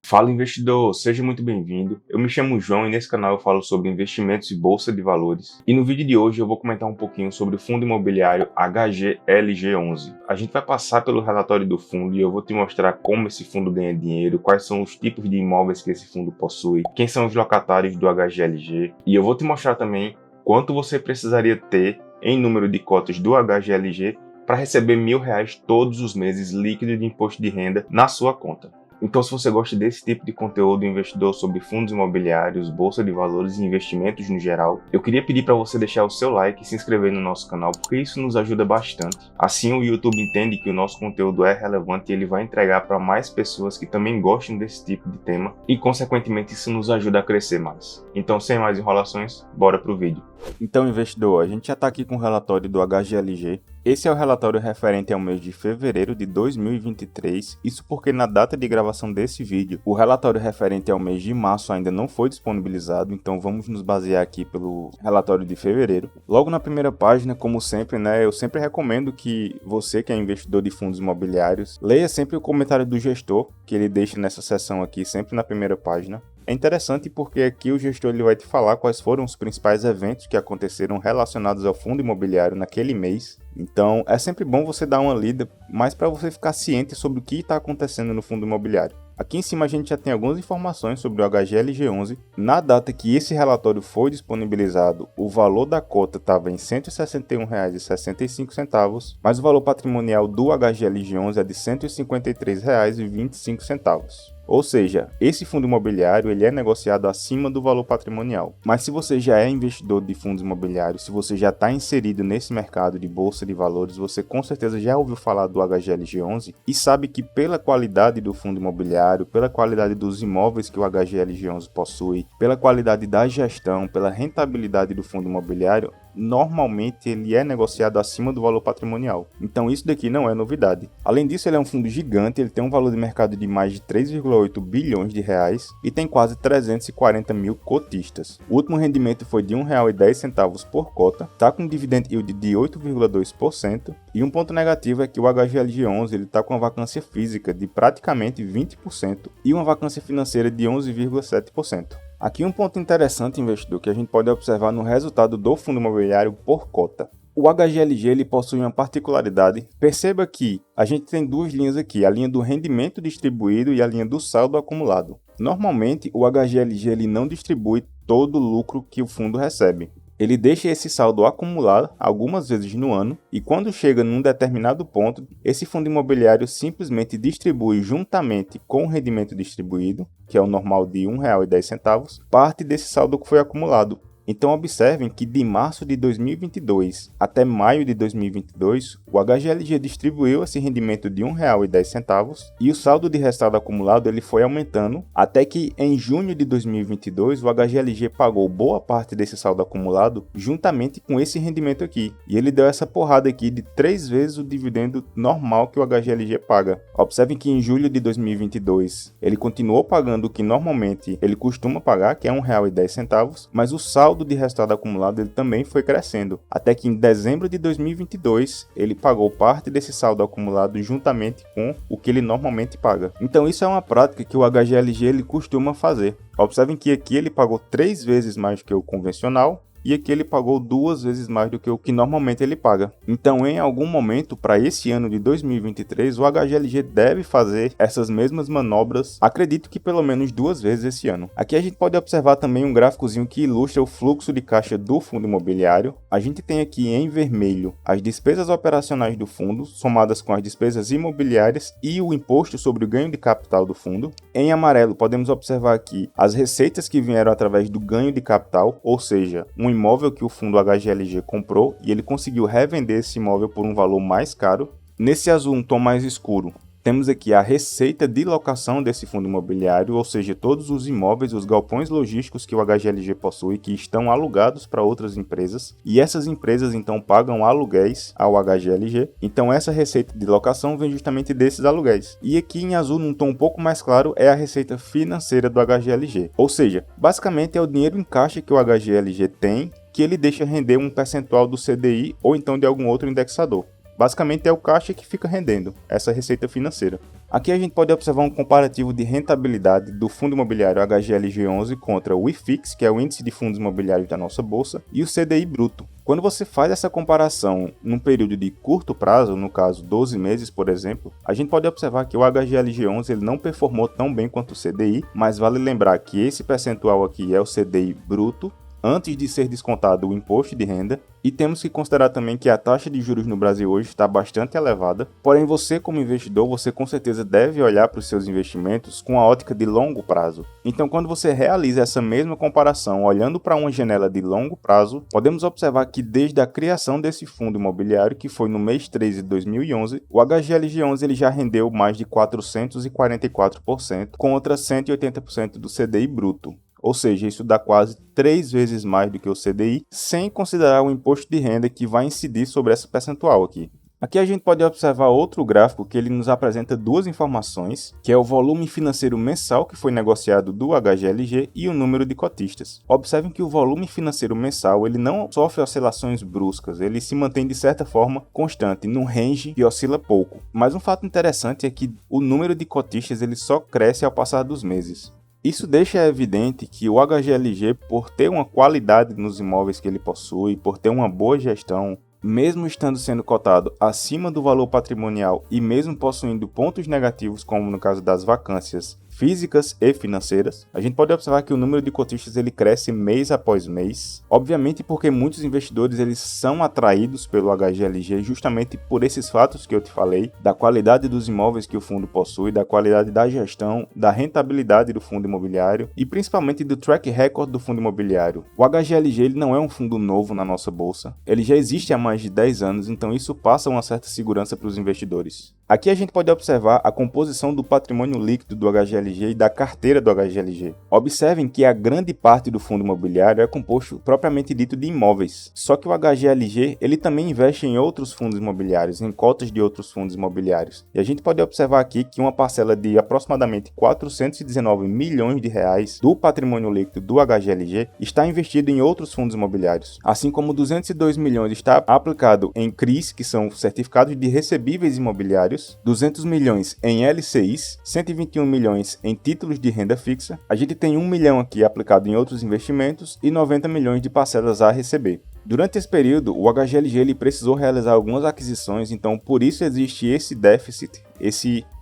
Fala investidor, seja muito bem-vindo. Eu me chamo João e nesse canal eu falo sobre investimentos e bolsa de valores. E no vídeo de hoje eu vou comentar um pouquinho sobre o fundo imobiliário HGLG11. A gente vai passar pelo relatório do fundo e eu vou te mostrar como esse fundo ganha dinheiro, quais são os tipos de imóveis que esse fundo possui, quem são os locatários do HGLG. E eu vou te mostrar também quanto você precisaria ter em número de cotas do HGLG para receber R$1.000 todos os meses líquido de imposto de renda na sua conta. Então, se você gosta desse tipo de conteúdo investidor sobre fundos imobiliários, bolsa de valores e investimentos no geral, eu queria pedir para você deixar o seu like e se inscrever no nosso canal, porque isso nos ajuda bastante. Assim, o YouTube entende que o nosso conteúdo é relevante e ele vai entregar para mais pessoas que também gostam desse tipo de tema e, consequentemente, isso nos ajuda a crescer mais. Então, sem mais enrolações, bora pro vídeo. Então, investidor, a gente já está aqui com o relatório do HGLG. Esse é o relatório referente ao mês de fevereiro de 2023, isso porque na data de gravação desse vídeo, o relatório referente ao mês de março ainda não foi disponibilizado, então vamos nos basear aqui pelo relatório de fevereiro. Logo na primeira página, como sempre, eu sempre recomendo que você que é investidor de fundos imobiliários, leia sempre o comentário do gestor, que ele deixa nessa seção aqui, sempre na primeira página. É interessante porque aqui o gestor ele vai te falar quais foram os principais eventos que aconteceram relacionados ao fundo imobiliário naquele mês. Então é sempre bom você dar uma lida, mas para você ficar ciente sobre o que está acontecendo no fundo imobiliário. Aqui em cima a gente já tem algumas informações sobre o HGLG11. Na data que esse relatório foi disponibilizado, o valor da cota estava em R$ 161,65, mas o valor patrimonial do HGLG11 é de R$ 153,25. Ou seja, esse fundo imobiliário ele é negociado acima do valor patrimonial. Mas se você já é investidor de fundos imobiliários, se você já está inserido nesse mercado de bolsa de valores, você com certeza já ouviu falar do HGLG11 e sabe que pela qualidade do fundo imobiliário, pela qualidade dos imóveis que o HGLG11 possui, pela qualidade da gestão, pela rentabilidade do fundo imobiliário, normalmente ele é negociado acima do valor patrimonial. Então isso daqui não é novidade. Além disso, ele é um fundo gigante, ele tem um valor de mercado de mais de 3,8 bilhões de reais e tem quase 340 mil cotistas. O último rendimento foi de R$ 1,10 por cota, está com um dividend yield de 8,2% e um ponto negativo é que o HGLG11 está com uma vacância física de praticamente 20% e uma vacância financeira de 11,7%. Aqui um ponto interessante, investidor, que a gente pode observar no resultado do fundo imobiliário por cota. O HGLG ele possui uma particularidade. Perceba que a gente tem duas linhas aqui, a linha do rendimento distribuído e a linha do saldo acumulado. Normalmente, o HGLG ele não distribui todo o lucro que o fundo recebe. Ele deixa esse saldo acumular algumas vezes no ano e quando chega num determinado ponto, esse fundo imobiliário simplesmente distribui juntamente com o rendimento distribuído, que é o normal de R$ 1,10, parte desse saldo que foi acumulado. Então observem que de março de 2022 até maio de 2022, o HGLG distribuiu esse rendimento de R$ 1,10 e o saldo de resultado acumulado ele foi aumentando até que em junho de 2022 o HGLG pagou boa parte desse saldo acumulado juntamente com esse rendimento aqui. E ele deu essa porrada aqui de 3 vezes o dividendo normal que o HGLG paga. Observem que em julho de 2022 ele continuou pagando o que normalmente ele costuma pagar, que é R$ 1,10, mas o saldo de resultado acumulado ele também foi crescendo, até que em dezembro de 2022 ele pagou parte desse saldo acumulado juntamente com o que ele normalmente paga. Então isso é uma prática que o HGLG ele costuma fazer. Observem que aqui ele pagou 3 vezes mais do que o convencional, e aqui ele pagou 2 vezes mais do que o que normalmente ele paga. Então, em algum momento, para esse ano de 2023, o HGLG deve fazer essas mesmas manobras, acredito que pelo menos 2 vezes esse ano. Aqui a gente pode observar também um gráficozinho que ilustra o fluxo de caixa do fundo imobiliário. A gente tem aqui em vermelho as despesas operacionais do fundo, somadas com as despesas imobiliárias e o imposto sobre o ganho de capital do fundo. Em amarelo, podemos observar aqui as receitas que vieram através do ganho de capital, ou seja, um imóvel que o fundo HGLG comprou e ele conseguiu revender esse imóvel por um valor mais caro. Nesse azul, um tom mais escuro, temos aqui a receita de locação desse fundo imobiliário, ou seja, todos os imóveis, os galpões logísticos que o HGLG possui, que estão alugados para outras empresas, e essas empresas então pagam aluguéis ao HGLG, então essa receita de locação vem justamente desses aluguéis. E aqui em azul, num tom um pouco mais claro, é a receita financeira do HGLG, ou seja, basicamente é o dinheiro em caixa que o HGLG tem, que ele deixa render um percentual do CDI ou então de algum outro indexador. Basicamente é o caixa que fica rendendo essa receita financeira. Aqui a gente pode observar um comparativo de rentabilidade do fundo imobiliário HGLG11 contra o IFIX, que é o índice de fundos imobiliários da nossa bolsa, e o CDI bruto. Quando você faz essa comparação num período de curto prazo, no caso 12 meses, por exemplo, a gente pode observar que o HGLG11 ele não performou tão bem quanto o CDI, mas vale lembrar que esse percentual aqui é o CDI bruto, antes de ser descontado o imposto de renda, e temos que considerar também que a taxa de juros no Brasil hoje está bastante elevada, porém você como investidor, você com certeza deve olhar para os seus investimentos com a ótica de longo prazo. Então quando você realiza essa mesma comparação olhando para uma janela de longo prazo, podemos observar que desde a criação desse fundo imobiliário, que foi no mês 13 de 2011, o HGLG11 ele já rendeu mais de 444%, contra 180% do CDI bruto. Ou seja, isso dá quase 3 vezes mais do que o CDI, sem considerar o imposto de renda que vai incidir sobre essa percentual aqui. Aqui a gente pode observar outro gráfico que ele nos apresenta duas informações, que é o volume financeiro mensal que foi negociado do HGLG e o número de cotistas. Observem que o volume financeiro mensal ele não sofre oscilações bruscas, ele se mantém de certa forma constante, num range que oscila pouco. Mas um fato interessante é que o número de cotistas ele só cresce ao passar dos meses. Isso deixa evidente que o HGLG, por ter uma qualidade nos imóveis que ele possui, por ter uma boa gestão, mesmo estando sendo cotado acima do valor patrimonial e mesmo possuindo pontos negativos, como no caso das vacâncias físicas e financeiras, a gente pode observar que o número de cotistas ele cresce mês após mês, obviamente porque muitos investidores eles são atraídos pelo HGLG justamente por esses fatos que eu te falei, da qualidade dos imóveis que o fundo possui, da qualidade da gestão, da rentabilidade do fundo imobiliário e principalmente do track record do fundo imobiliário. O HGLG ele não é um fundo novo na nossa bolsa, ele já existe há mais de 10 anos, então isso passa uma certa segurança para os investidores. Aqui a gente pode observar a composição do patrimônio líquido do HGLG e da carteira do HGLG. Observem que a grande parte do fundo imobiliário é composto propriamente dito de imóveis. Só que o HGLG ele também investe em outros fundos imobiliários, em cotas de outros fundos imobiliários. E a gente pode observar aqui que uma parcela de aproximadamente 419 milhões de reais do patrimônio líquido do HGLG está investido em outros fundos imobiliários. Assim como 202 milhões está aplicado em CRIs, que são certificados de recebíveis imobiliários, 200 milhões em LCIs, 121 milhões em títulos de renda fixa, a gente tem 1 milhão aqui aplicado em outros investimentos e 90 milhões de parcelas a receber. Durante esse período, o HGLG ele precisou realizar algumas aquisições, então por isso existe esse déficit,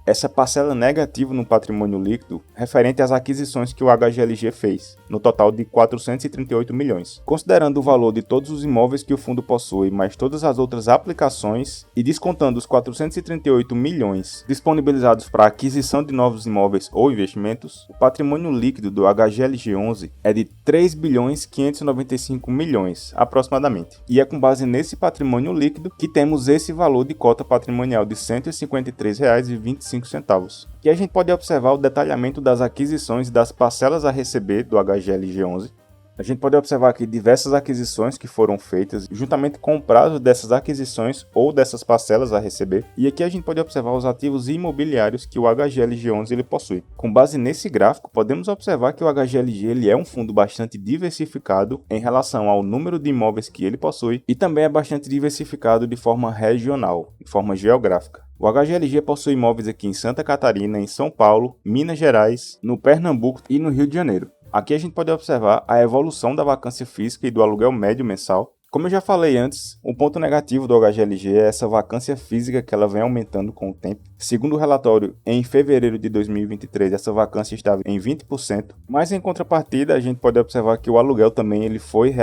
essa parcela negativa no patrimônio líquido referente às aquisições que o HGLG fez, no total de 438 milhões. Considerando o valor de todos os imóveis que o fundo possui, mais todas as outras aplicações e descontando os 438 milhões disponibilizados para aquisição de novos imóveis ou investimentos, o patrimônio líquido do HGLG11 é de 3 bilhões 595 milhões, aproximadamente. E é com base nesse patrimônio líquido que temos esse valor de cota patrimonial de R$ 153,25. E a gente pode observar o detalhamento das aquisições e das parcelas a receber do HGLG11. A gente pode observar aqui diversas aquisições que foram feitas juntamente com o prazo dessas aquisições ou dessas parcelas a receber. E aqui a gente pode observar os ativos imobiliários que o HGLG11 ele possui. Com base nesse gráfico, podemos observar que o HGLG ele é um fundo bastante diversificado em relação ao número de imóveis que ele possui e também é bastante diversificado de forma regional, de forma geográfica. O HGLG possui imóveis aqui em Santa Catarina, em São Paulo, Minas Gerais, no Pernambuco e no Rio de Janeiro. Aqui a gente pode observar a evolução da vacância física e do aluguel médio mensal. Como eu já falei antes, um ponto negativo do HGLG é essa vacância física que ela vem aumentando com o tempo. Segundo o relatório, em fevereiro de 2023, essa vacância estava em 20%, mas em contrapartida a gente pode observar que o aluguel também ele foi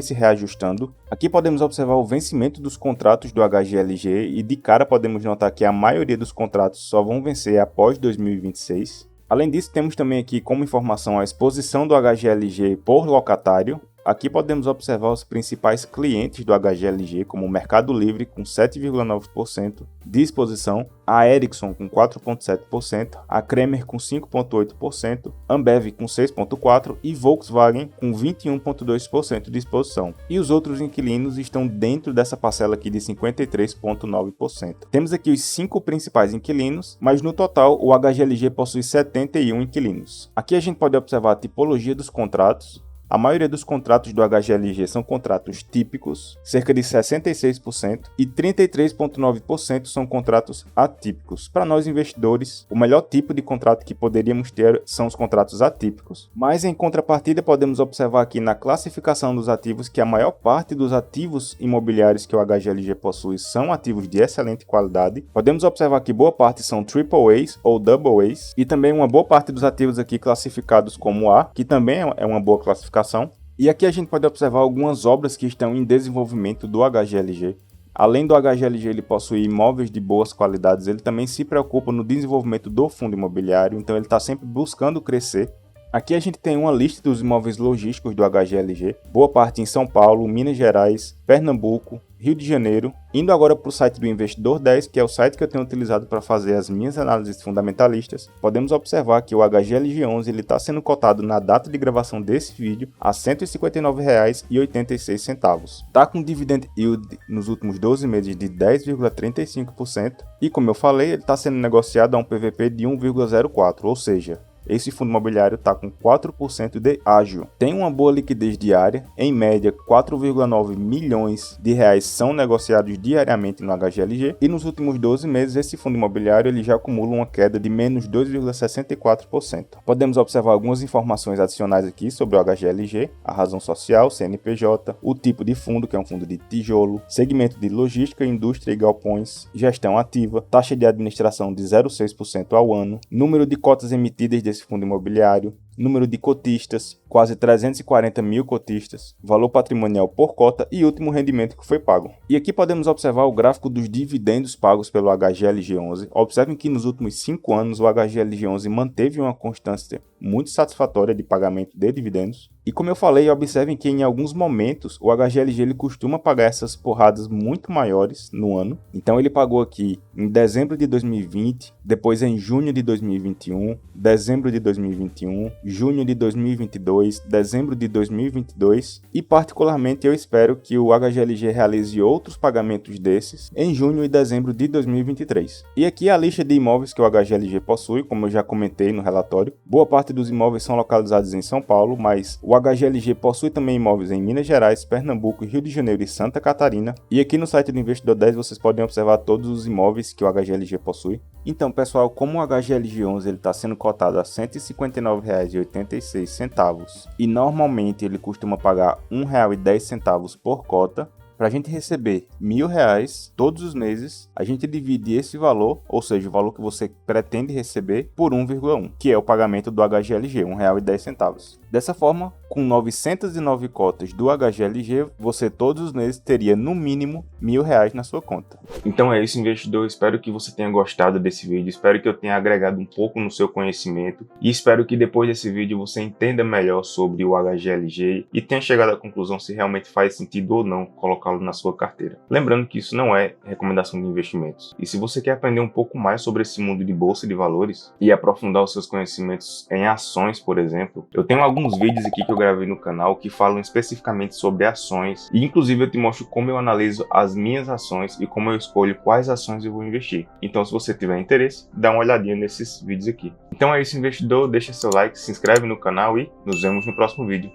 se reajustando. Aqui podemos observar o vencimento dos contratos do HGLG e de cara podemos notar que a maioria dos contratos só vão vencer após 2026. Além disso, temos também aqui como informação a exposição do HGLG por locatário. Aqui podemos observar os principais clientes do HGLG, como o Mercado Livre com 7,9% de exposição, a Ericsson com 4,7%, a Kremer com 5,8%, Ambev com 6,4% e Volkswagen com 21,2% de exposição. E os outros inquilinos estão dentro dessa parcela aqui de 53,9%. Temos aqui os 5 principais inquilinos, mas no total o HGLG possui 71 inquilinos. Aqui a gente pode observar a tipologia dos contratos. A maioria dos contratos do HGLG são contratos típicos, cerca de 66%, e 33,9% são contratos atípicos. Para nós investidores, o melhor tipo de contrato que poderíamos ter são os contratos atípicos. Mas em contrapartida, podemos observar aqui na classificação dos ativos que a maior parte dos ativos imobiliários que o HGLG possui são ativos de excelente qualidade. Podemos observar que boa parte são AAAs ou AAs, e também uma boa parte dos ativos aqui classificados como A, que também é uma boa classificação. E aqui a gente pode observar algumas obras que estão em desenvolvimento do HGLG. Além do HGLG ele possuir imóveis de boas qualidades, ele também se preocupa no desenvolvimento do fundo imobiliário, então ele está sempre buscando crescer. Aqui a gente tem uma lista dos imóveis logísticos do HGLG, boa parte em São Paulo, Minas Gerais, Pernambuco, Rio de Janeiro. Indo agora para o site do Investidor 10, que é o site que eu tenho utilizado para fazer as minhas análises fundamentalistas, podemos observar que o HGLG11 está sendo cotado na data de gravação desse vídeo a R$ 159,86. Está com dividend yield nos últimos 12 meses de 10,35% e, como eu falei, ele está sendo negociado a um PVP de 1,04, ou seja, esse fundo imobiliário está com 4% de ágio. Tem uma boa liquidez diária, em média 4,9 milhões de reais são negociados diariamente no HGLG e nos últimos 12 meses esse fundo imobiliário ele já acumula uma queda de menos 2,64%. Podemos observar algumas informações adicionais aqui sobre o HGLG, a razão social, CNPJ, o tipo de fundo, que é um fundo de tijolo, segmento de logística, indústria e galpões, gestão ativa, taxa de administração de 0,6% ao ano, número de cotas emitidas desse fundo imobiliário, número de cotistas, quase 340 mil cotistas, valor patrimonial por cota e último rendimento que foi pago. E aqui podemos observar o gráfico dos dividendos pagos pelo HGLG11. Observem que nos últimos 5 anos o HGLG11 manteve uma constância muito satisfatória de pagamento de dividendos. E como eu falei, observem que em alguns momentos o HGLG ele costuma pagar essas porradas muito maiores no ano. Então ele pagou aqui em dezembro de 2020, depois em junho de 2021, dezembro de 2021, junho de 2022, dezembro de 2022 e particularmente eu espero que o HGLG realize outros pagamentos desses em junho e dezembro de 2023. E aqui a lista de imóveis que o HGLG possui, como eu já comentei no relatório. Boa parte dos imóveis são localizados em São Paulo, mas o HGLG possui também imóveis em Minas Gerais, Pernambuco, Rio de Janeiro e Santa Catarina. E aqui no site do Investidor 10 vocês podem observar todos os imóveis que o HGLG possui. Então, pessoal, como o HGLG11 está sendo cotado a R$ 159,86 e normalmente ele costuma pagar R$ 1,10 por cota, para a gente receber R$1.000 todos os meses, a gente divide esse valor, ou seja, o valor que você pretende receber, por 1,1, que é o pagamento do HGLG, R$ 1,10. Dessa forma, com 909 cotas do HGLG, você todos os meses teria no mínimo R$1.000 na sua conta. Então é isso, investidor. Espero que você tenha gostado desse vídeo. Espero que eu tenha agregado um pouco no seu conhecimento. E espero que depois desse vídeo você entenda melhor sobre o HGLG e tenha chegado à conclusão se realmente faz sentido ou não colocá-lo na sua carteira. Lembrando que isso não é recomendação de investimentos. E se você quer aprender um pouco mais sobre esse mundo de bolsa de valores e aprofundar os seus conhecimentos em ações, por exemplo, eu tenho alguns vídeos aqui que eu gravei no canal que falam especificamente sobre ações e inclusive eu te mostro como eu analiso as minhas ações e como eu escolho quais ações eu vou investir. Então se você tiver interesse, dá uma olhadinha nesses vídeos aqui. Então é isso, investidor, deixa seu like, se inscreve no canal e nos vemos no próximo vídeo.